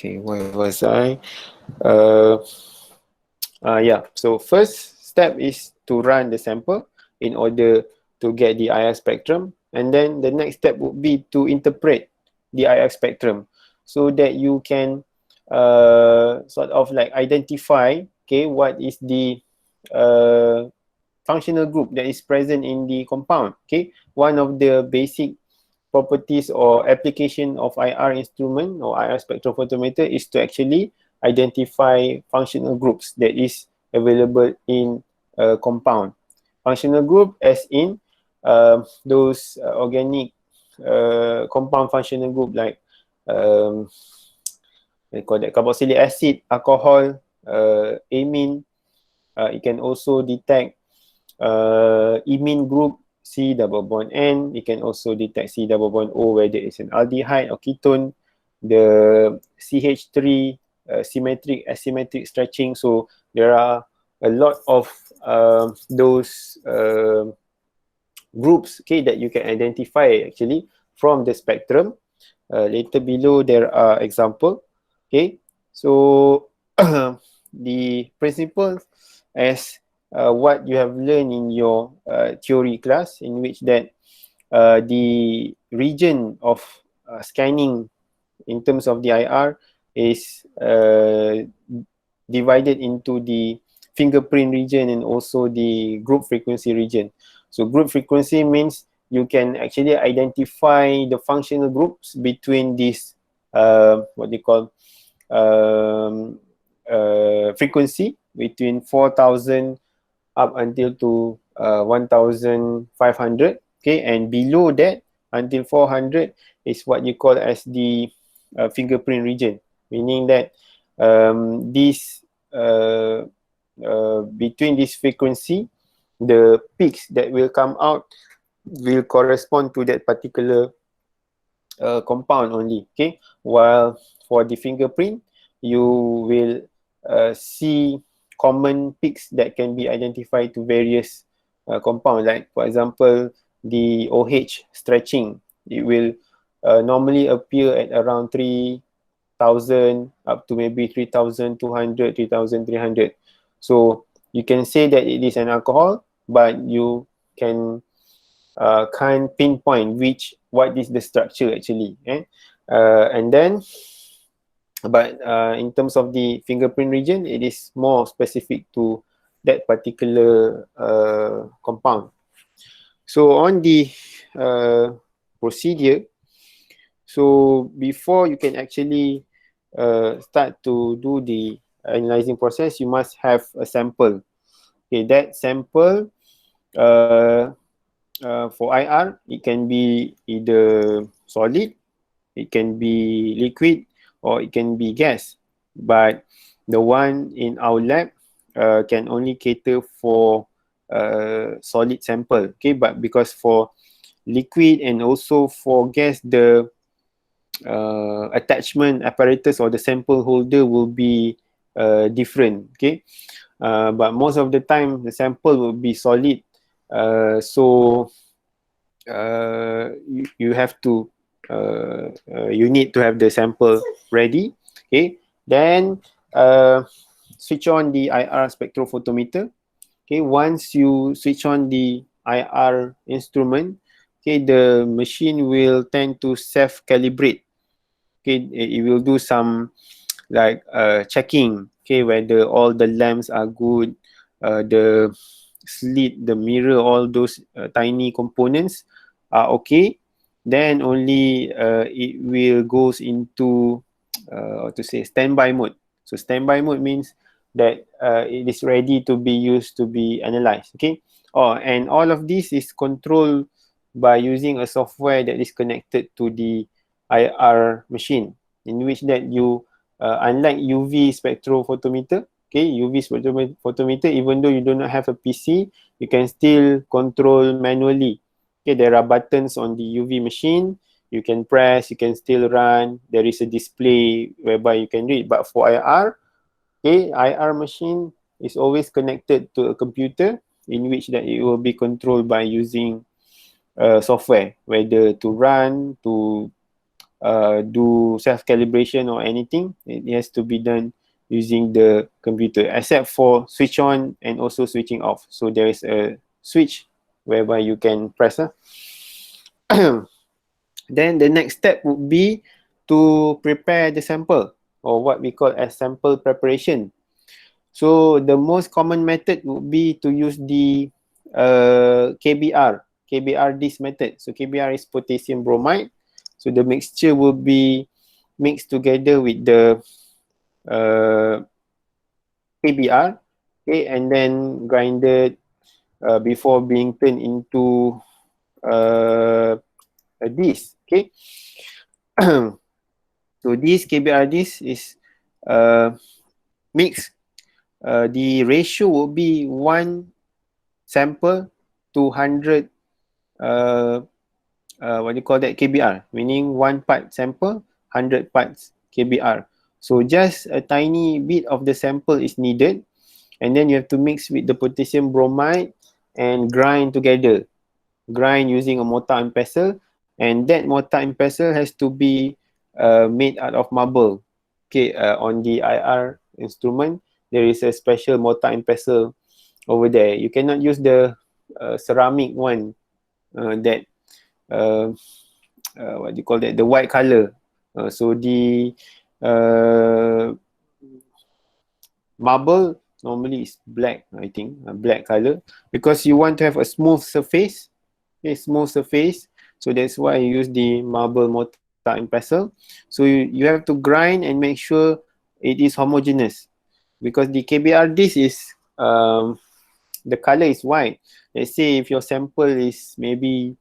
Okay, where was I? Uh, yeah, so first step is to run the sample in order to get the IR spectrum. And then the next step would be to interpret the IR spectrum so that you can sort of like identify, okay, what is the uh, functional group that is present in the compound. Okay, one of the basic properties or application of IR instrument or IR spectrophotometer is to actually identify functional groups that is available in a compound. Functional group as in those organic compound functional group like um, they call that carboxylic acid, alcohol, amine. It can also detect imine group C double bond N. It can also detect C double bond O, whether it's an aldehyde or ketone. The CH3 symmetric, asymmetric stretching. So there are a lot of those groups, okay, that you can identify actually from the spectrum. Later below there are example. Okay, so the principle as what you have learned in your theory class, in which that the region of scanning in terms of the IR is divided into the fingerprint region and also the group frequency region. So group frequency means you can actually identify the functional groups between these what they call frequency between 4,000 up until to 1,500. Okay, and below that until 400 is what you call as the fingerprint region, meaning that this between this frequency, the peaks that will come out will correspond to that particular compound only. Okay, while for the fingerprint, you will see common peaks that can be identified to various compounds. Like for example, the OH stretching, it will normally appear at around 3,000 up to maybe 3,200, 3,300. So you can say that it is an alcohol, but you can't pinpoint what is the structure actually. And then, but in terms of the fingerprint region, it is more specific to that particular compound. So on the procedure, so before you can actually start to do the analyzing process, you must have a sample. Okay, that sample for IR, it can be either solid, it can be liquid, or it can be gas. But the one in our lab can only cater for solid sample. Okay, but because for liquid and also for gas, the attachment apparatus or the sample holder will be different. Okay, but most of the time the sample will be solid. So you have to you need to have the sample ready. Okay, then switch on the IR spectrophotometer. Okay, once you switch on the IR instrument, okay, the machine will tend to self calibrate. Okay, it will do some like checking, okay, whether all the lamps are good, the slit, the mirror, all those tiny components are okay. Then only it will goes into what to say, standby mode. So standby mode means that it is ready to be used to be analyzed. Okay. Oh, and all of this is controlled by using a software that is connected to the IR machine, in which that you unlike UV spectrophotometer, okay, UV spectrophotometer, even though you do not have a PC, you can still control manually. Okay, there are buttons on the UV machine. You can press, you can still run. There is a display whereby you can read. But for IR, okay, IR machine is always connected to a computer, in which that it will be controlled by using software, whether to run, to do self-calibration or anything. It has to be done using the computer, except for switch on and also switching off. So there is a switch whereby you can press. Then the next step would be to prepare the sample, or what we call as sample preparation. So the most common method would be to use the KBR this method. So KBR is potassium bromide. So the mixture will be mixed together with the KBR, okay, and then grinded before being turned into a disc, okay. So this KBR disc is mixed. The ratio will be 1 sample to 100 what do you call that, KBR, meaning 1 part sample, 100 parts KBR. So just a tiny bit of the sample is needed, and then you have to mix with the potassium bromide and grind together. Grind using a mortar and pestle, and that mortar and pestle has to be made out of marble. Okay, on the IR instrument, there is a special mortar and pestle over there. You cannot use the ceramic one that what do you call that, the white color. So the marble normally is black, I think, black color, because you want to have a smooth surface. Okay, smooth surface. So that's why you use the marble mortar and pestle. So you have to grind and make sure it is homogeneous, because the KBR disc is the color is white. Let's say if your sample is maybe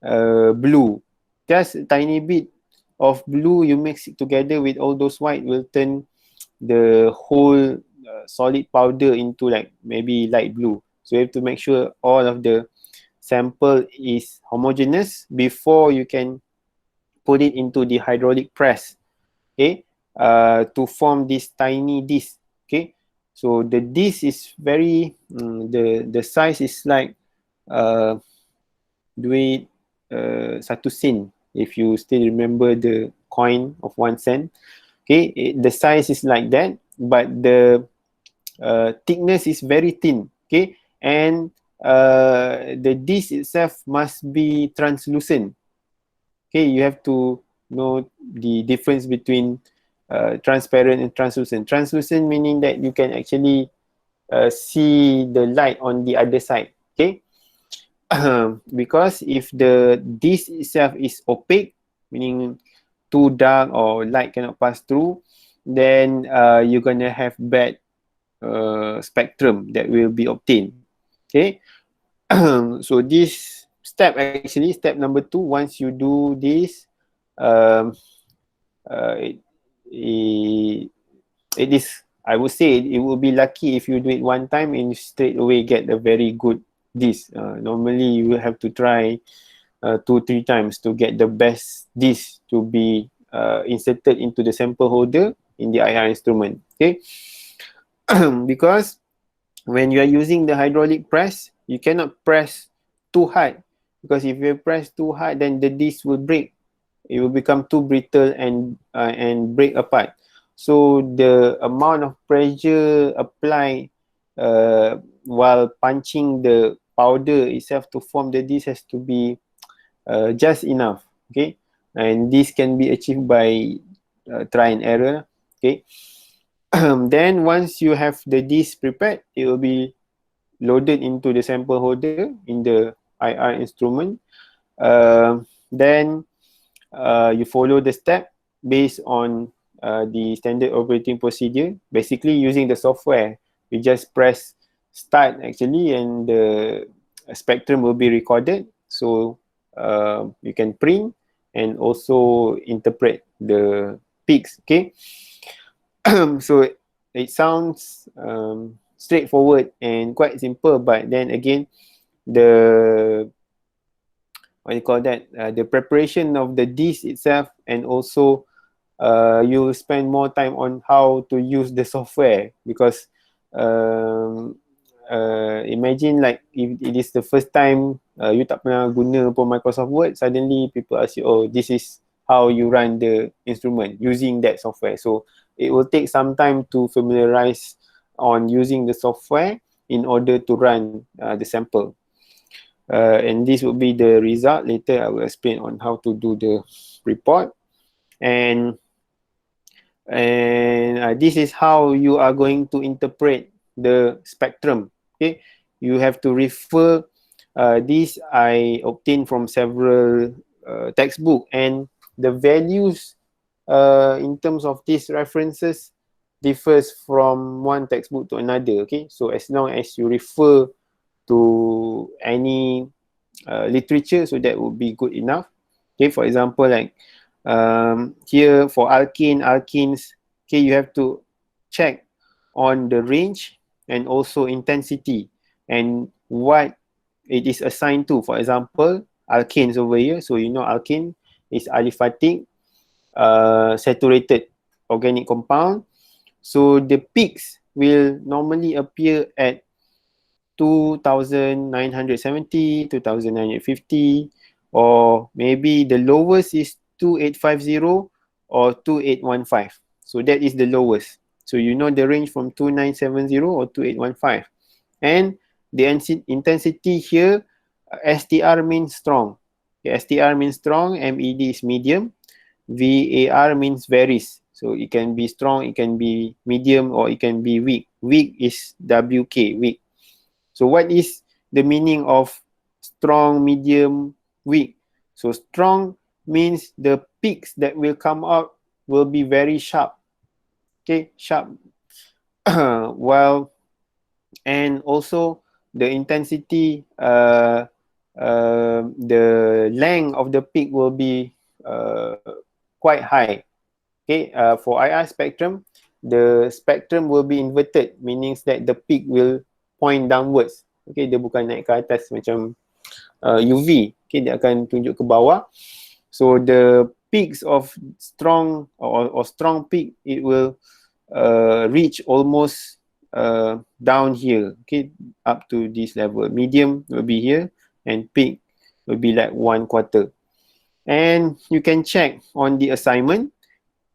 blue, just a tiny bit of blue you mix it together with all those white will turn the whole solid powder into like maybe light blue. So you have to make sure all of the sample is homogeneous before you can put it into the hydraulic press, okay, to form this tiny disc, okay. So the disc is very the size is like duit 1 sen, if you still remember the coin of 1 cent. Okay, the size is like that, but the thickness is very thin, okay, and the disc itself must be translucent. Okay, you have to know the difference between transparent and translucent. Translucent meaning that you can actually see the light on the other side, okay. Because if the disc itself is opaque, meaning too dark or light cannot pass through, then you're gonna have bad spectrum that will be obtained, okay. So this step, actually step number 2, once you do this, um, it, it is, I would say it will be lucky if you do it one time and straight away get a very good disc. Normally you will have to try 2-3 times to get the best disc to be inserted into the sample holder in the IR instrument, okay. Because when you are using the hydraulic press, you cannot press too hard, because if you press too hard, then the disc will break. It will become too brittle and break apart. So the amount of pressure applied while punching the powder itself to form the disc has to be just enough, okay. And this can be achieved by try and error, okay. Then once you have the disc prepared, it will be loaded into the sample holder in the IR instrument. Then you follow the step based on the standard operating procedure. Basically, using the software, you just press start actually, and the spectrum will be recorded. So you can print and also interpret the peaks, okay. So it sounds straightforward and quite simple, but then again, the what you call that, the preparation of the disc itself, and also you spend more time on how to use the software, because imagine like if it is the first time you tak pernah guna pun Microsoft Word, suddenly people ask you, oh, this is how you run the instrument using that software. So it will take some time to familiarize on using the software in order to run the sample. And this will be the result. Later I will explain on how to do the report. And this is how you are going to interpret the spectrum. Okay, you have to refer. This I obtained from several textbook, and the values in terms of these references differs from one textbook to another. Okay, so as long as you refer to any literature, so that would be good enough. Okay, for example, like here for alkenes, okay, you have to check on the range and also intensity and what it is assigned to. For example, alkanes over here, so you know alkane is aliphatic saturated organic compound. So the peaks will normally appear at 2,970, 2,950, or maybe the lowest is 2850 or 2815. So that is the lowest. So you know the range from 2970 or 2815. And the intensity here, STR means strong. Okay, STR means strong, MED is medium, VAR means varies. So it can be strong, it can be medium, or it can be weak. Weak is WK, weak. So what is the meaning of strong, medium, weak? So strong means the peaks that will come out will be very sharp. Okay, sharp. While and also the intensity, the length of the peak will be quite high. Okay, for IR spectrum, the spectrum will be inverted, meaning that the peak will point downwards. Okay, dia bukan naik ke atas macam UV. Okay, dia akan tunjuk ke bawah. So the peaks of strong or strong peak, it will reach almost down here. Okay, up to this level. Medium will be here, and peak will be like 1/4. And you can check on the assignment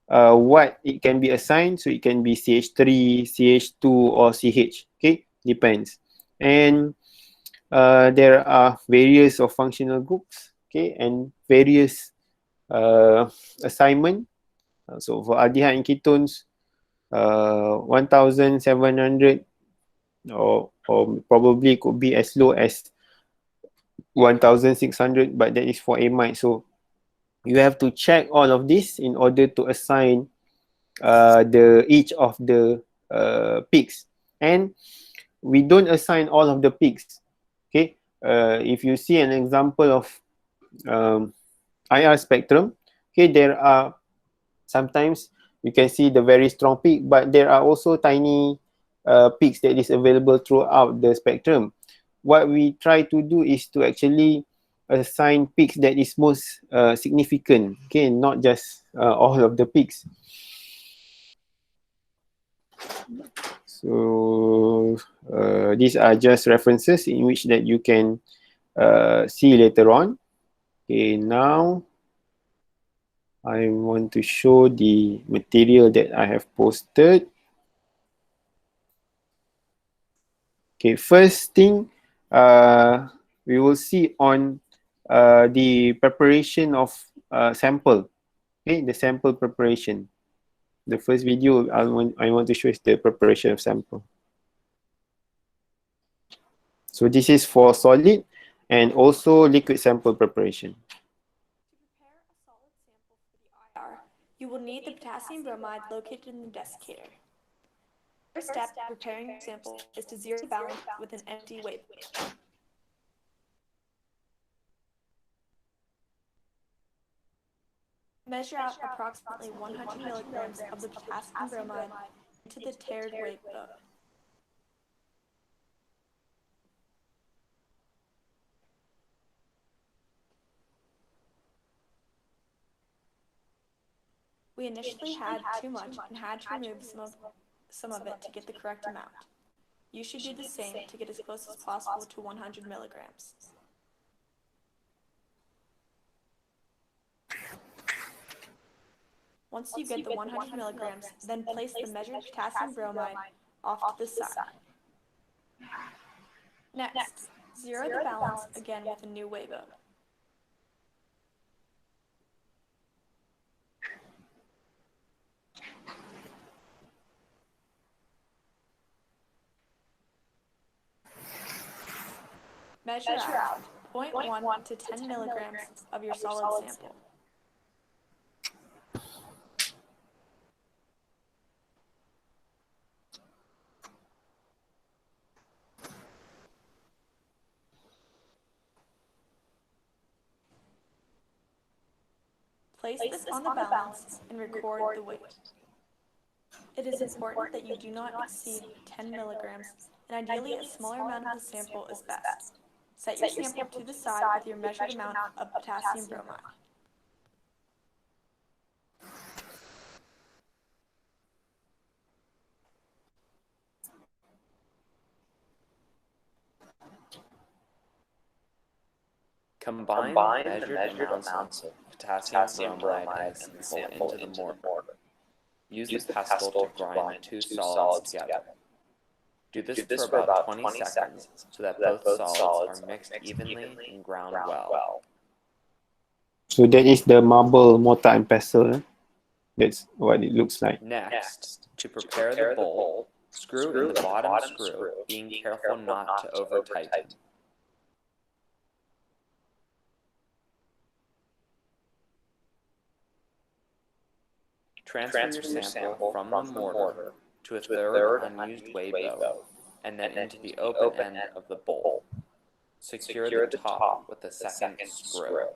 what it can be assigned. So it can be CH3, CH2, or CH. Okay, depends. And there are various of functional groups. Okay, and various assignment. So for aldehyde and ketones, 1,700 or probably could be as low as 1,600, but that is for amide. So you have to check all of this in order to assign the each of the peaks. And we don't assign all of the peaks. Okay, if you see an example of IR spectrum, okay, there are sometimes you can see the very strong peak, but there are also tiny peaks that is available throughout the spectrum. What we try to do is to actually assign peaks that is most significant, okay, not just all of the peaks. So these are just references in which that you can see later on. Okay, now I want to show the material that I have posted. Okay, first thing, we will see on the preparation of sample. Okay, the sample preparation. The first video I want to show is the preparation of sample. So this is for solid and also liquid sample preparation. You will need the potassium bromide located in the desiccator. The first step in preparing your sample is to zero the balance with an empty weight. Measure out approximately 100 milligrams of the potassium bromide into the tiered weight book. We initially had too much and had to remove some of it to get the correct amount. You should do the same to get as close as possible to 100 milligrams. Once you get the 100 milligrams, then place the measured potassium bromide off to the side. Next, zero the balance again with a new weighboat. Measure out 0.1 to 10 milligrams of your solid sample. Place this on the balance and record the weight. It is important that you do not exceed 10 milligrams, and ideally a smaller amount of the sample is best. Set your sample to the side with your measured amount of potassium bromide. Combine the measured amounts of potassium bromide and the sample into the mortar. Use the pestle to grind two solids together. Do this for about 20 seconds so that both solids are mixed evenly and ground well. So that is the marble, mortar and pestle. That's what it looks like. Next, to prepare the bowl, screw in the bottom screw, being careful not to over-tighten. Transfer your sample from the mortar to a third unused weighboat and then into the open end of the bowl. Secure the top with the second screw.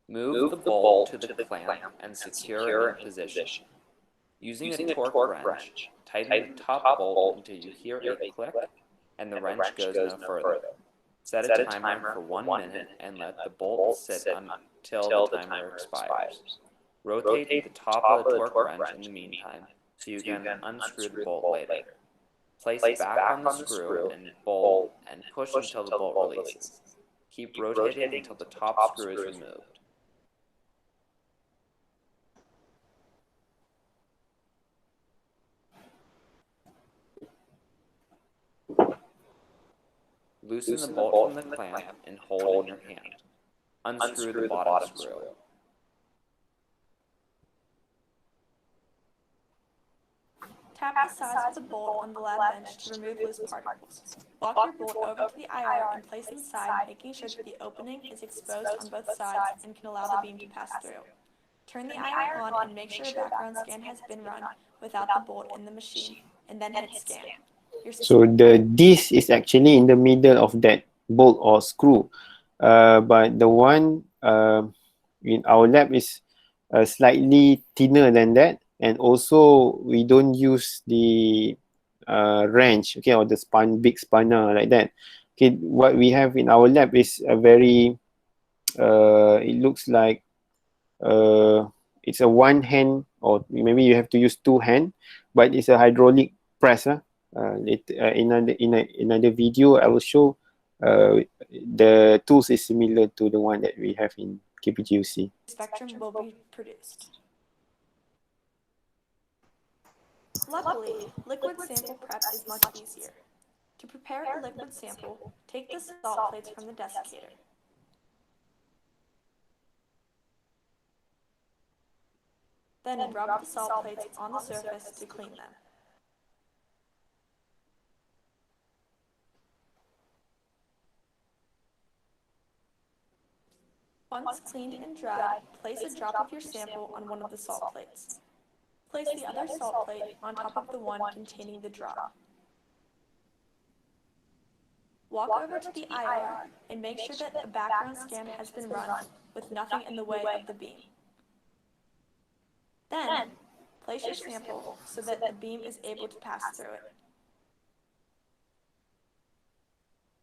Move the bowl to the clamp and secure in position. Using a torque wrench, tighten the top bolt until you hear a click and the wrench goes no further. Set a timer for 1 minute and let the bolt sit until the timer expires. Rotate the top of the torque wrench in the meantime so you can unscrew the bolt later. Place it back on the screw and bolt and push until the bolt releases. Keep rotating until the top screw is removed. Loosen the bolt from the clamp and hold in your hand. Unscrew the bottom screw. Tap the sides of the bolt on the lab bench to remove loose particles. Walk your bolt over to the IR and place inside, making sure that the opening is exposed on both sides and can allow the beam to pass through. Turn the IR on and make sure a background scan has been run without the bolt in the machine, and then hit scan. So this is actually in the middle of that bolt or screw, but the one in our lab is slightly thinner than that, and also we don't use the wrench, okay, or the big spanner like that. Okay, what we have in our lab is a very it looks like it's a one hand, or maybe you have to use two hand, but it's a hydraulic press. In another video, I will show the tools is similar to the one that we have in KPGUC. Spectrum will be produced. Luckily, liquid sample prep is much easier. To prepare a liquid sample, take the salt plates from the desiccator. Then rub the salt plates on the surface to clean them. Once cleaned and dried, place a drop of your sample on one of the salt plates. Place the other salt plate on top of the one containing the drop. Walk over to the IR and make sure that a background scan has been run with nothing in the way of the beam. Then, place your sample so that the beam is able to pass through it.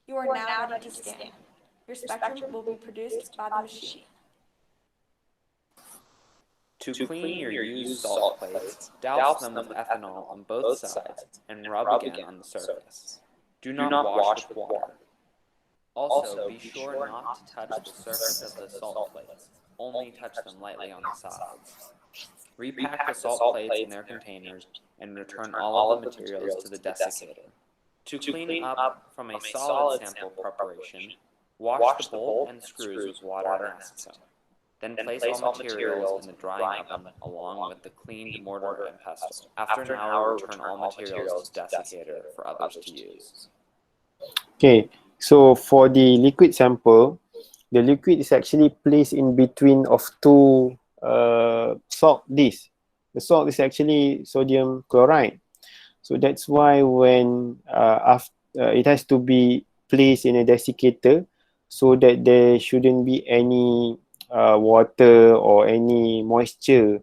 You are now ready to scan. Your spectrum will be produced by the machine. To clean your used salt plates, douse them with ethanol on both sides and rub again on the surface. Do not wash with water. Also, be sure not to touch the surface of the salt plates, only touch them lightly on the sides. Repack the salt plates in their containers and return all of the materials to the desiccator. To clean up from a solid sample preparation, wash the bolt and screws with water and acetone. Then place all materials in the drying oven along with the cleaned mortar and pestle. After an hour, return all materials to desiccator for others to use. Okay, so for the liquid sample, the liquid is actually placed in between of two salt discs. The salt is actually sodium chloride. So that's why when it has to be placed in a desiccator so that there shouldn't be any water or any moisture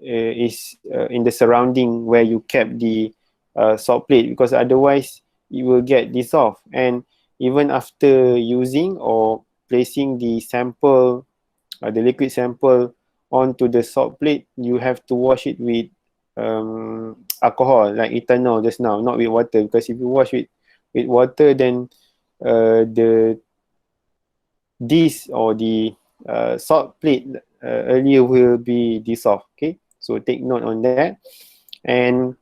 is in the surrounding where you kept the salt plate, because otherwise it will get dissolved. And even after using or placing the sample, the liquid sample onto the salt plate, you have to wash it with alcohol, like ethanol just now, not with water, because if you wash with water, then the this or the salt plate earlier will be dissolved. Okay, so take note on that. And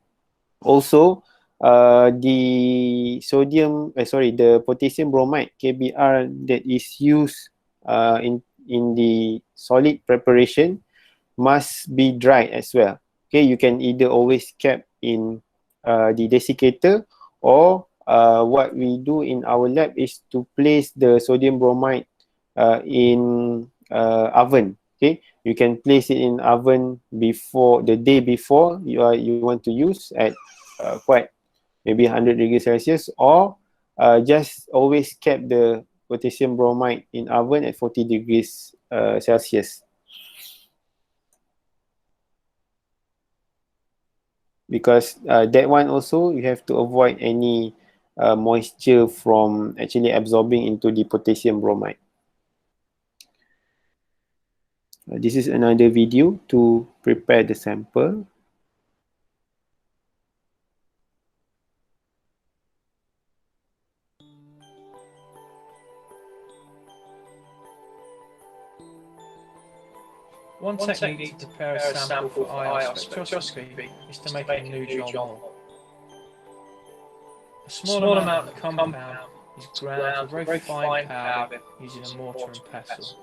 also the the potassium bromide KBr that is used in the solid preparation must be dried as well. Okay, you can either always kept in the desiccator, or what we do in our lab is to place the sodium bromide in oven. Okay, you can place it in oven before the day before you want to use at quite maybe 100 degrees Celsius, or just always kept the potassium bromide in oven at 40 degrees Celsius. Because that one also you have to avoid any moisture from actually absorbing into the potassium bromide. This is another video to prepare the sample. One technique to prepare a sample for IR spectroscopy is to make a new mole. A small amount of compound is ground to a very fine powder using a mortar and pestle.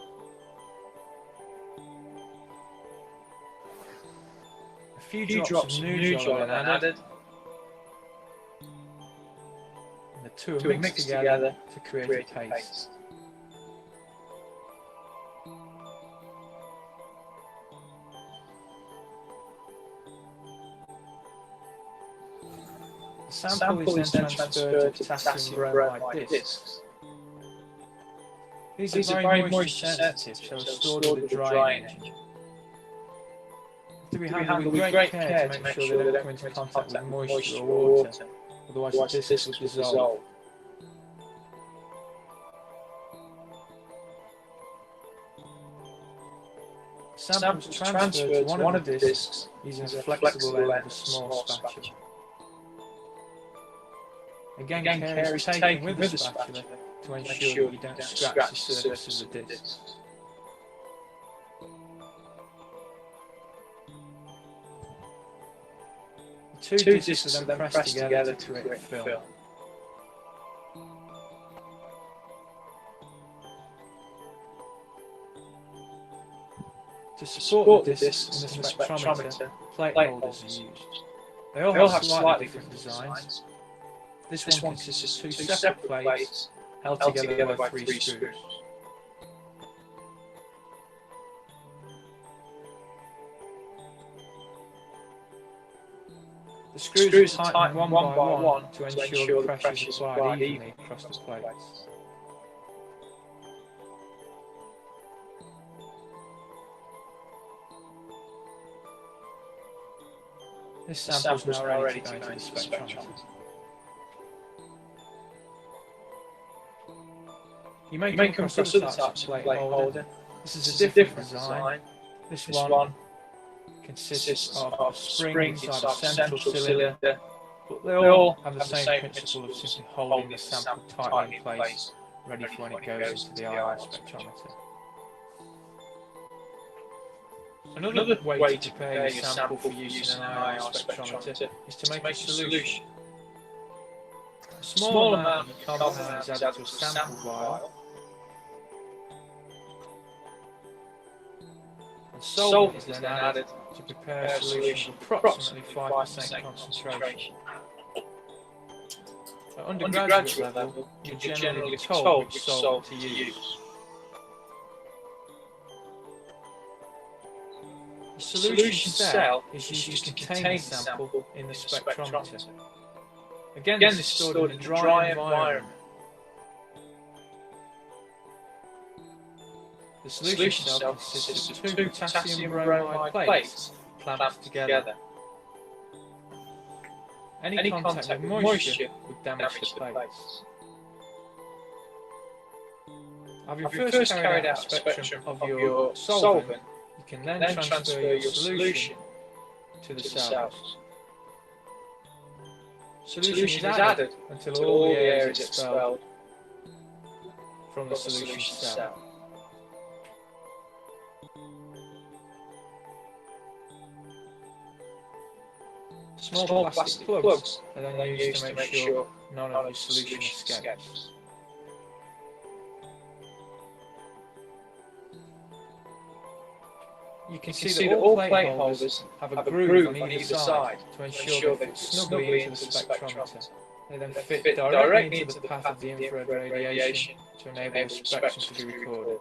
A few drops of new are then added, and the two are mixed together to create a paste. The sample is then transferred to potassium bromide discs. These are very moisture sensitive, so are stored with a drying agent. To be handled with great care to make sure they don't come into contact with moisture or water, otherwise the discs will dissolve. The sample is transferred to one of the discs using a flexible end of a small spatula. Again, care is taken with the spatula to ensure that you don't scratch the surface of the disc. The two discs are then pressed together to create a film. To support the discs in the spectrometer, plate holders are used. They all have slightly different designs. This one consists of two separate plates held together by three screws. The screws are tightened one by one to ensure the pressure is applied evenly across the plates. This sample is now ready to go into the spectrometer. You may come across other types of plate holder. This is a different design. This one consists of a spring inside a central cylinder, but they all have the same principle of simply holding the sample tightly in place, ready for when it goes into the IR spectrometer. Another way to prepare your sample for use in an IR spectrometer is to make a solution. A small amount of compound is added to a sample vial, and solvent is then added to prepare a solution of approximately 5% concentration. At undergraduate level, you're generally told which solvent to use. The solution cell is used to contain the sample in the spectrometer. Again, this is stored in a dry environment. The solution cell consists of 2 potassium bromide plates clamped together. Any contact with moisture would damage the plates. Having first carried out a spectrum of your solvent, you can then transfer your solution to the cells. Solution is added until all the air is expelled from the solution cell. Small plastic plugs are then used to make sure none of your solution escapes. You can see that all plate holders have a groove on either side to ensure they fit snugly into the spectrometer. They then fit directly into the path of the infrared radiation to enable the spectrum to be recorded.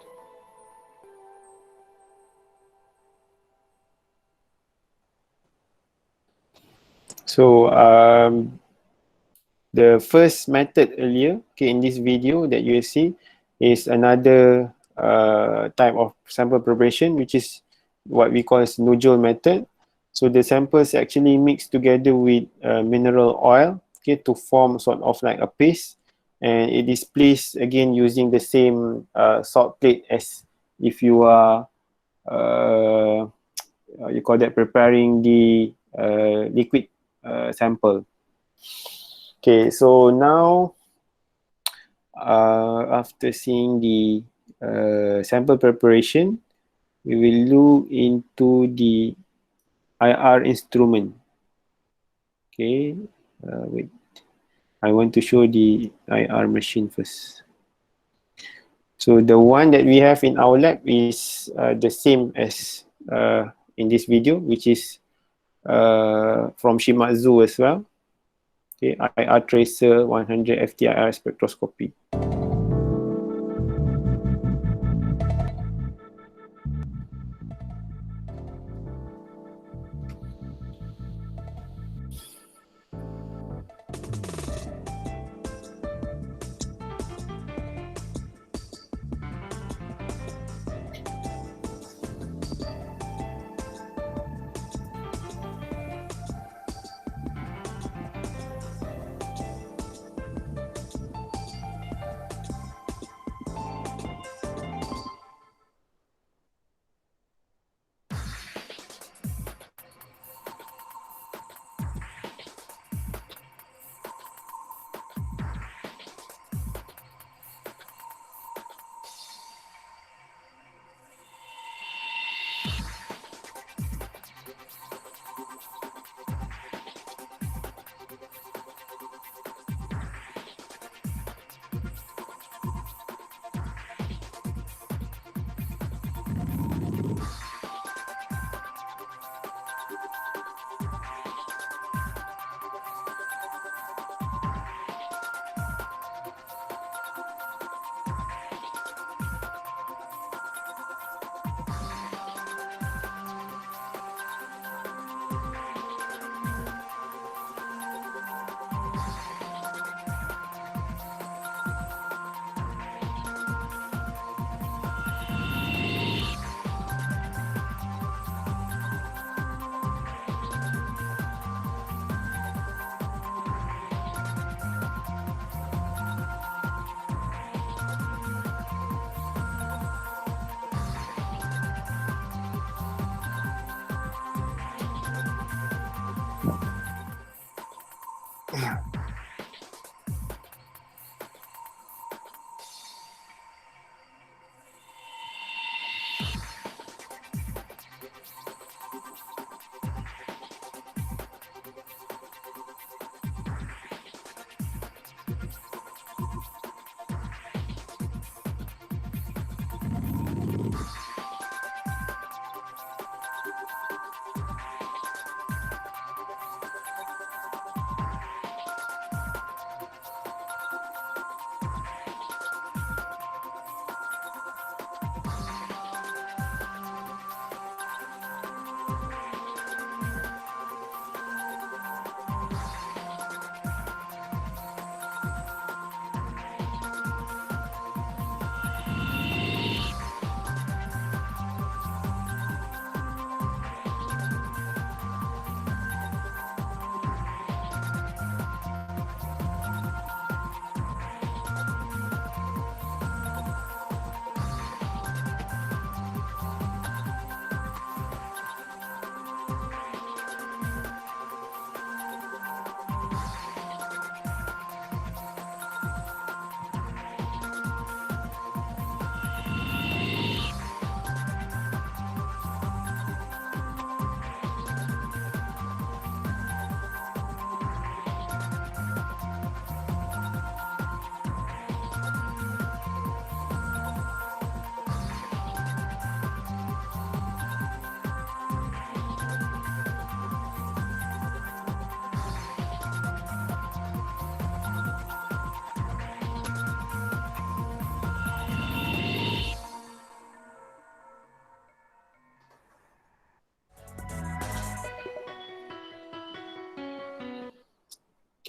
So the first method earlier, okay, in this video that you see is another type of sample preparation, which is what we call as nodule method. So the samples actually mixed together with mineral oil, okay, to form sort of like a paste, and it is placed again using the same salt plate as if you are you call that preparing the liquid sample. Okay, so now after seeing the sample preparation, we will look into the IR instrument. Okay, wait, I want to show the IR machine first. So the one that we have in our lab is the same as in this video, which is from Shimadzu as well. Okay, IR tracer 100 FTIR spectroscopy.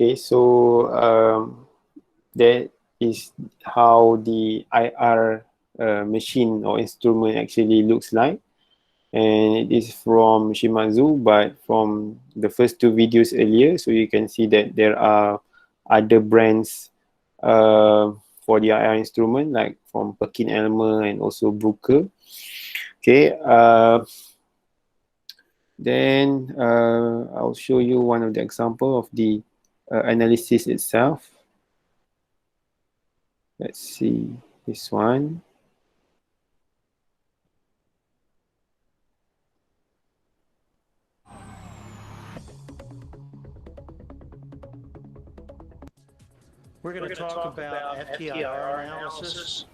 Okay, so that is how the IR machine or instrument actually looks like, and it is from Shimadzu, but from the first two videos earlier, so you can see that there are other brands for the IR instrument, like from PerkinElmer and also Bruker. Okay, then I'll show you one of the example of the analysis itself. Let's see this one. We're going to talk about FTIR analysis.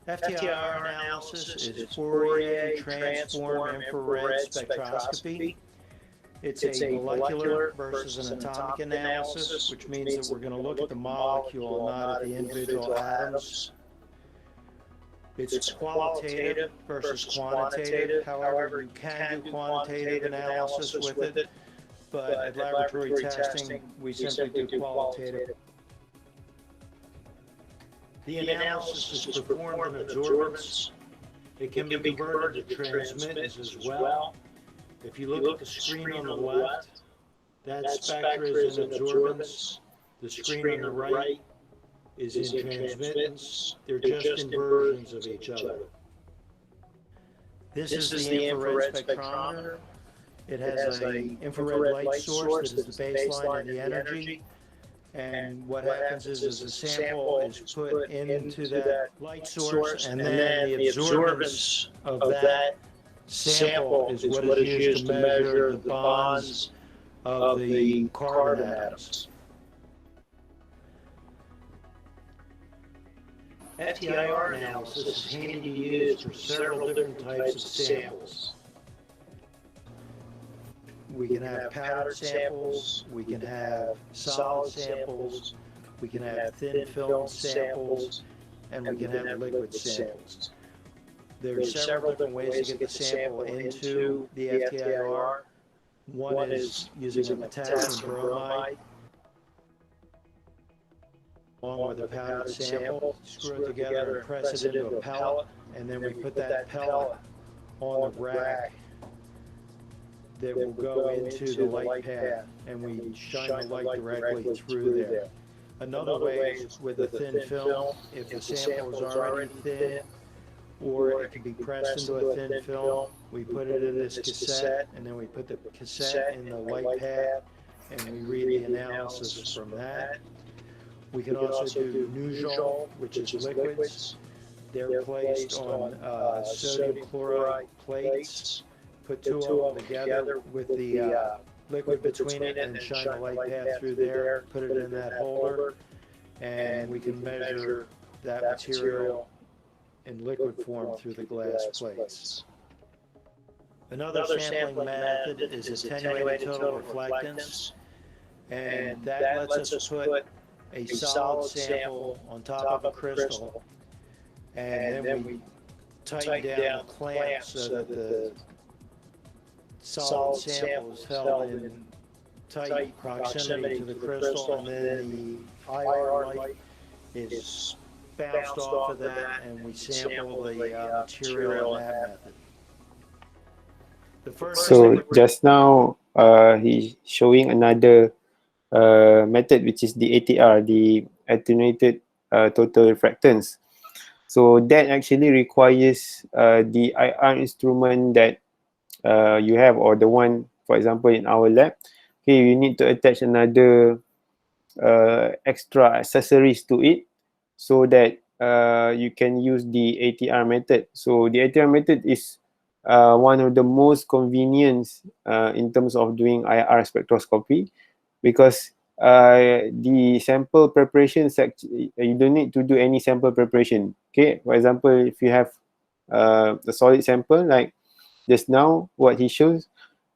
FTIR analysis is Fourier transform infrared spectroscopy. It's a molecular versus an atomic analysis, which means that we're going to look at the molecule, not at the individual atoms. It's qualitative versus quantitative. However, you can do quantitative analysis with it, but at laboratory testing, we simply do qualitative. The analysis is performed in adsorbents. It can be converted to transmittance as well. If you look at the screen on the left, that spectra is in adsorbance. The screen on the right is in transmittance. They're just inversions of each other. This is the infrared spectrometer. It has an infrared light source that is the baseline of the energy. And what happens is the sample is put into that light source, and then the absorbance of that sample is what is used to measure the bonds of the carbon atoms. FTIR analysis is handy to use for several different types of samples. We can have powdered samples, we can have solid samples, we can have thin film samples, and we can have liquid samples. There are several different ways to get the sample into the FTIR. One is using a potassium bromide along with a powdered sample, screw it together and press it into a pellet, and then we put that pellet on the rack that will go into the light path, and we shine the light directly through there. Another way is with a thin film. If the sample is already thin, or it can be pressed into a thin film, we put it in this cassette, and then we put the cassette in the light path, and we read the analysis from that. We can also do Nujol, which is liquids. They're placed on sodium chloride plates. Put two of them together with the liquid between it and shine the light path through there, put it in that holder, and we can measure that material in liquid form through the glass plates. Another sampling method is attenuated total reflectance, and that lets us put a solid sample on top of a crystal, and then we tighten down the clamp so that the solid sample is held in tight proximity to the crystal, and then the IR light is bounced off of that, and we sample the material in that method. The first So just now he's showing another method, which is the ATR, the attenuated total refractance. So that actually requires the IR instrument that you have, or the one, for example, in our lab. Okay, you need to attach another extra accessories to it, so that you can use the ATR method. So the ATR method is one of the most convenient in terms of doing IR spectroscopy, because the sample preparation, you don't need to do any sample preparation. Okay, for example, if you have a solid sample like just now what he shows,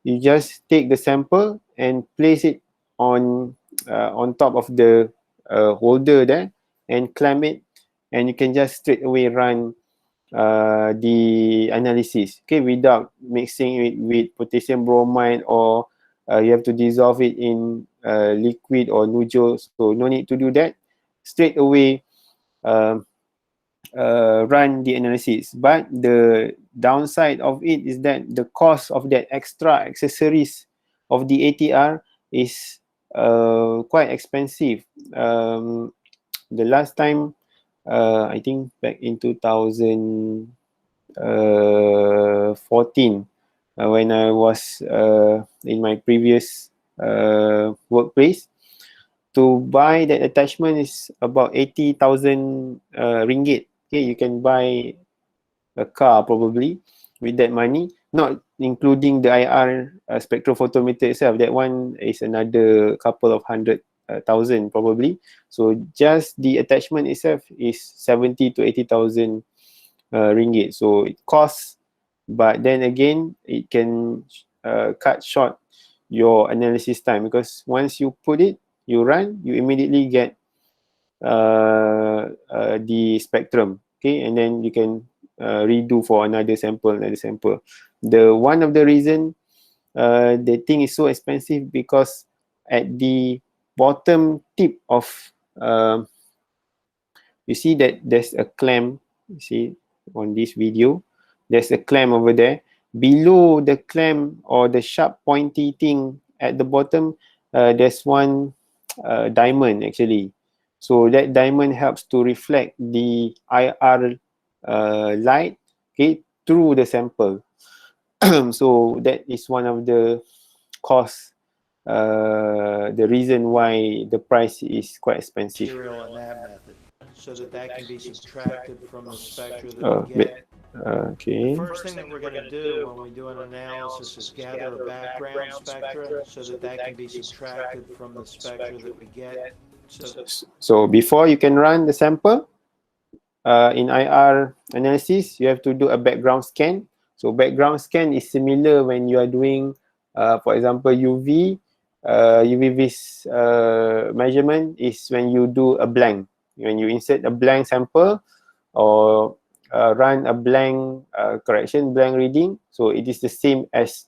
you just take the sample and place it on top of the holder there and clamp it, and you can just straight away run the analysis, okay, without mixing it with potassium bromide or you have to dissolve it in liquid or nujo, so no need to do that. Straight away run the analysis. But the downside of it is that the cost of that extra accessories of the ATR is quite expensive. The last time, I think back in 2014, when I was in my previous workplace, to buy that attachment is about 80,000 ringgit. Okay, you can buy a car probably with that money, not including the IR spectrophotometer itself. That one is another couple of hundred thousand probably. So just the attachment itself is 70 to 80,000 ringgit. So it costs, but then again, it can cut short your analysis time, because once you put it, you run, you immediately get the spectrum. Okay, and then you can redo for another sample. The one of the reason the thing is so expensive, because at the bottom tip of you see that there's a clamp. You see on this video, there's a clamp over there. Below the clamp, or the sharp pointy thing at the bottom, there's one diamond actually. So that diamond helps to reflect the IR light, okay, through the sample. So that is one of the costs, the reason why the price is quite expensive. Material in that method, so that that can be subtracted from the spectra that Oh, we get. okay. The first thing that we're going to do when we do an analysis is gather a background spectra, so that that can be subtracted from the spectra that we get. So before you can run the sample in IR analysis, you have to do a background scan. So background scan is similar when you are doing, for example, UV. UV-vis measurement is when you do a blank. When you insert a blank sample, or run a blank blank reading. So it is the same as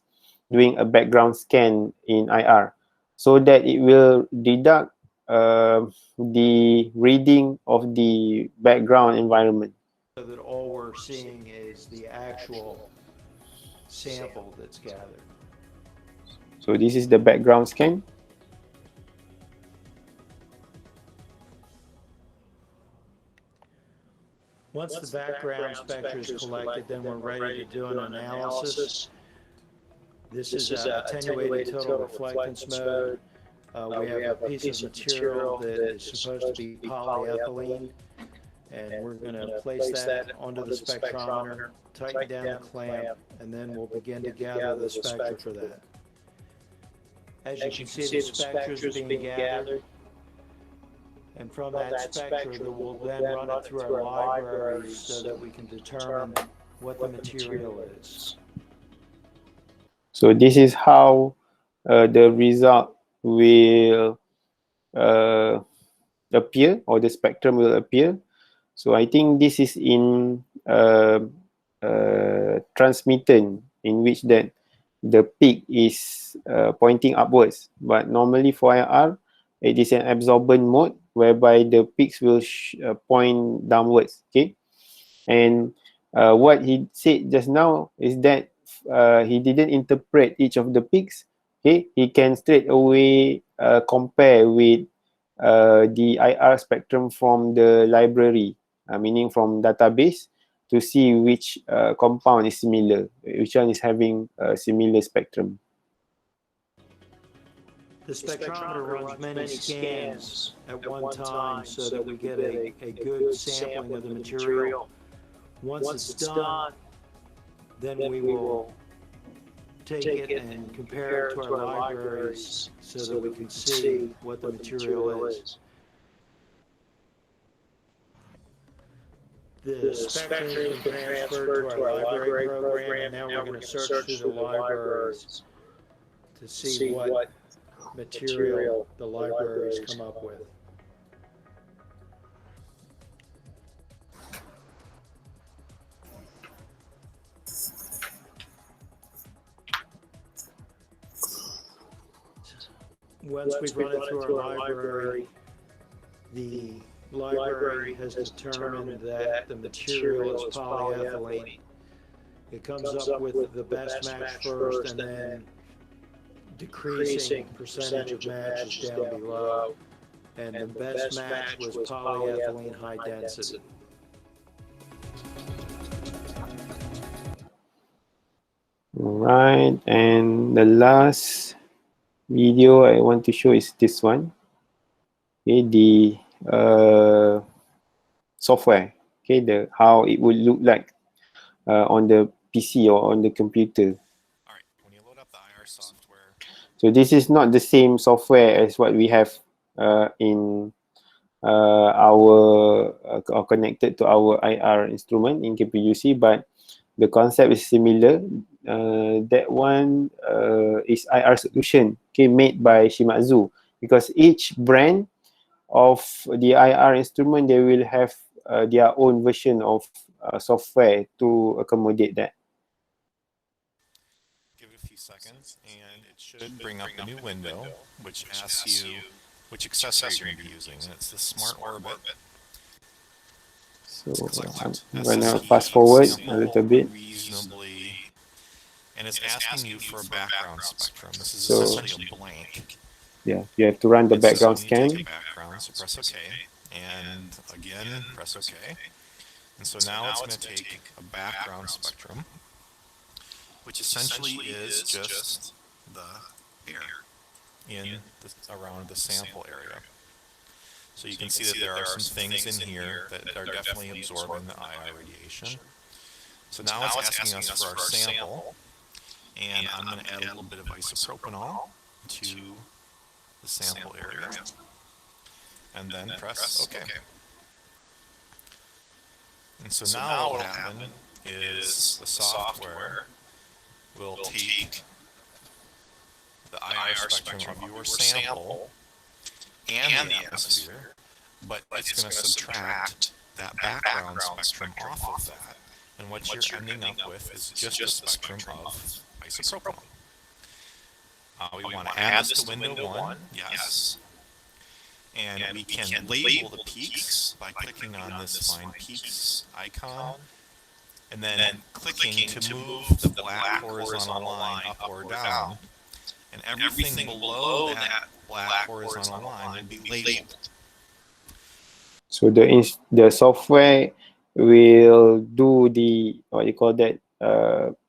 doing a background scan in IR, so that it will deduct the reading of the background environment. So that all we're seeing is the actual sample that's gathered. So this is the background scan. Once the background spectra is collected, then we're ready to do an analysis. This is attenuated total reflectance mode. We have a piece of material that is supposed to be polyethylene, and we're going to place that onto the spectrometer, tighten down the clamp, and then we'll begin to gather the spectra for that. As you can see, the spectra is being gathered, and from that spectra, we'll then run it through our libraries so that we can determine what the material is. So this is how the result will appear, or the spectrum will appear. So I think this is in transmittant, in which that the peak is pointing upwards. But normally for IR, it is an absorbent mode, whereby the peaks will point downwards. Okay, and what he said just now is that he didn't interpret each of the peaks. Okay, he can straight away compare with the IR spectrum from the library, meaning from database, to see which compound is similar, which one is having a similar spectrum. The spectrometer runs many scans at one time so that we get a good sampling of the material. Once it's done, then we will take it and compare it to our libraries so that we can see what the material is. The spectrum has been transferred to our library program, and now we're going to search through the libraries to see what material the libraries come up with. once we've run it through our library, the library has determined that the material is polyethylene. It comes up with the best match first and then decreasing percentage of matches down below. And the best match was polyethylene high density. Right, and the last video I want to show is this one. Okay, the software. Okay, the how it would look like on the PC or on the computer. All right, when you load up the IR software, So this is not the same software as what we have in our connected to our IR instrument in KPUC, but the concept is similar. That one is IR solution, okay, made by Shimadzu, because each brand of the IR instrument, they will have their own version of software to accommodate that. give it a few seconds, and it should bring up a new window, which asks you which accessory you're going to be using. And it's the Smart Orbit. So Click I'm gonna fast forward a little bit. reasonably, and it's asking you for a background spectrum. This is So- essentially a blank. Yeah, you have to run the It says background we need to scan. take background, so press OK, and again press OK. And so now it's going to take a background spectrum, which essentially is just the air in around the sample area. So you can see that there are some things in here that are definitely absorbing the IR radiation. So now it's asking us for our sample, and I'm going to add a little bit of isopropanol to the sample area, and then press OK. And so now what will happen is the software will take the IR spectrum of your sample and the atmosphere, but it's going to subtract that background spectrum off of that. And what you're ending up with is just a spectrum of isopropanol. We want to add this to window 1, yes. And we can label the peaks by clicking on this Find Peaks icon, and then clicking to move the black horizontal line up or down. And everything below that black horizontal line will be labeled. So the software will do the what you call that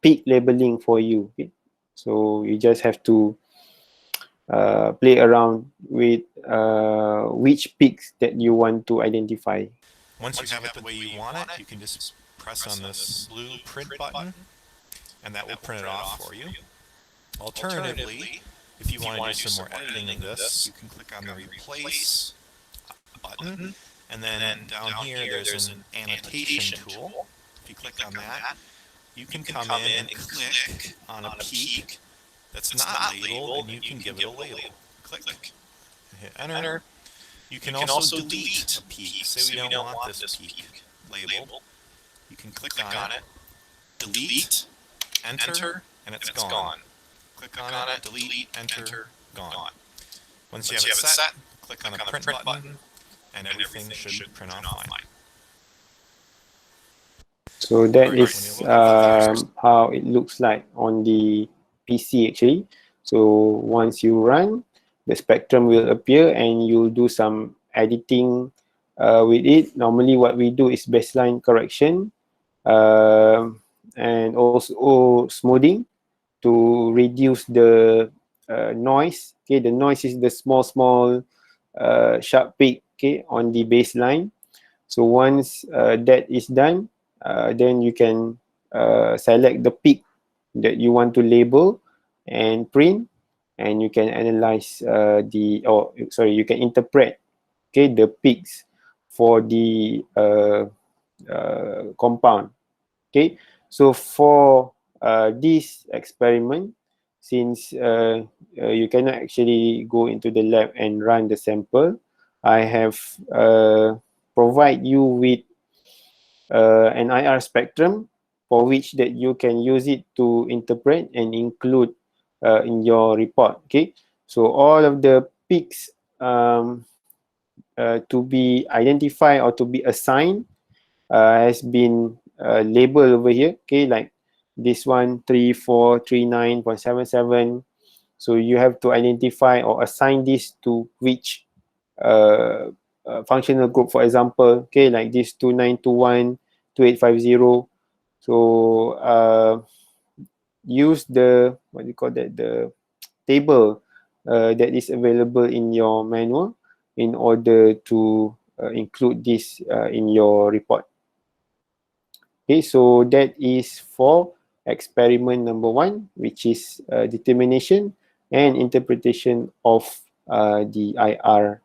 peak labeling for you. Okay? So you just have to play around with which peaks that you want to identify. Once you have it the way you want it, you can just press on this blue print button, and that will print it off for you. Alternatively, if you want to do some more editing of this, you can click on the Replace button, and then down here there's an annotation tool. If you click on that, you can come in and click on a peak that's not labeled, and you can give it a label. Click. Hit Enter. You can also delete a peak. Say we don't want this peak labeled. You can click on it, delete, enter, and it's gone. Click on it, delete, enter, gone. Once you have it set, click on the print button, and everything should print online. So that is how it looks like on the PC actually. So once you run, the spectrum will appear and you'll do some editing with it. Normally what we do is baseline correction and also smoothing to reduce the noise. Okay, the noise is the small sharp peak, okay, on the baseline. So once that is done, then you can select the peak that you want to label and print, and you can analyze you can interpret, okay, the peaks for the compound. Okay, so for this experiment, since you cannot actually go into the lab and run the sample, I have provide you with an IR spectrum for which that you can use it to interpret and include in your report. Okay, So all of the peaks to be identified or to be assigned has been labeled over here. Okay, like this one 3439.77. So you have to identify or assign this to which functional group, for example. Okay, like this 29212850. So use the, what do you call that, the table that is available in your manual in order to include this in your report. Okay, so that is for experiment number 1, which is determination and interpretation of the IR